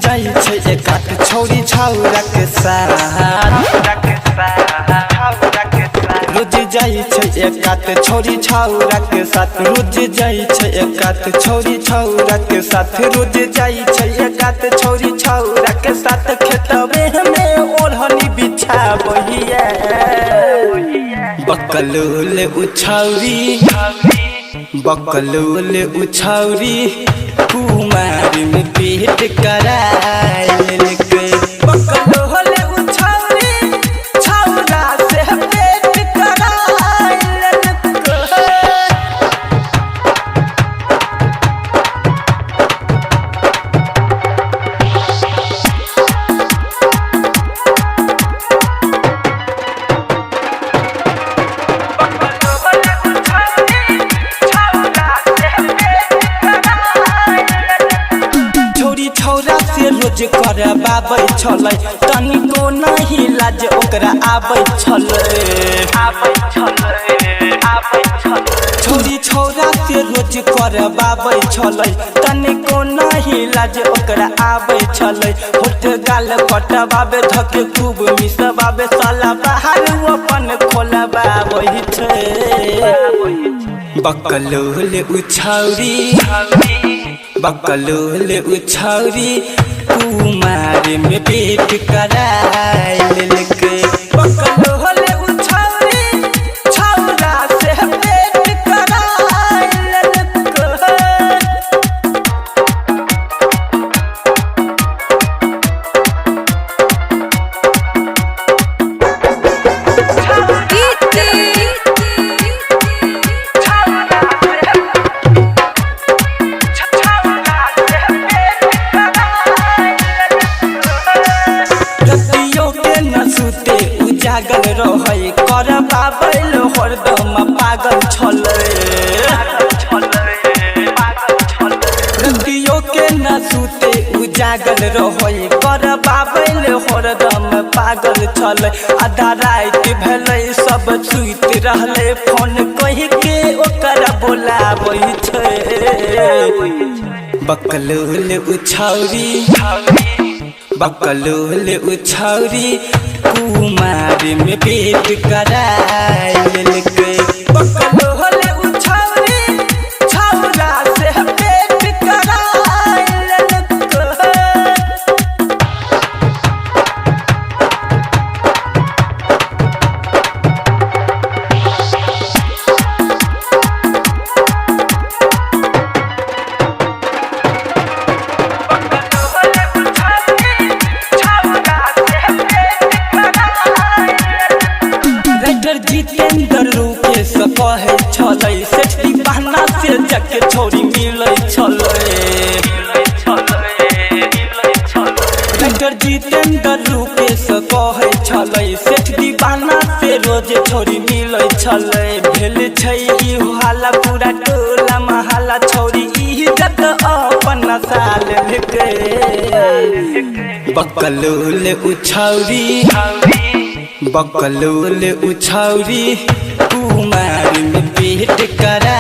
जाई छे एकात छौरी छौरा के साथ रोज जाई छे एकात छौरी छौरा के साथ रोज जाई छे एकात छौरी छौरा के साथ रोज जाई छे एकात छौरी छौरा के साथ खेतवे में ओढ़नी बिछा बहिया बकलोल उछौरी कुमार में पेट कराइल के बकलोल उछौरी छौरा से पेट कराइल के रोज कर बाबै छलै तनिको नहीं लाज ओकरा आबै छलै छौरी छौरा से रोज कर बाबै छलै तनिको नहीं लाज ओकरा आबै छलै होठ गाल कटबाबे धके खूब मिसबाबे साला बाहर अपन खोलबाबै छै बकलोल उछौरी कुमार में पेट कराइल के बकलोल उछौरी छौरा से पेट कराइल के जागल रहै कर बाबैल हरदम पागल छलै रतियो के न सुते उजागल रहै कर बाबैल हरदम पागल छलै आधा रात भेलै सब सुइत रहलै फोन कहि के ओकर बोलाबै छै बकलोल उछौरी कुमार में पेट कराइल के बकलोल उछौरी छौरा से पेट कराइल के जितेंद्र रूपे से कहे छलै सेठी बहना से जके छौरी मिलै छलै जितेंद्र रूपे से कहे छलै सेठी बहना से रोज छौरी मिलै छलै भेल छै ई हाला पूरा टोला महला छौरी इज्जत अपन साल के बकलोल उछौरी कुमार में पेट करा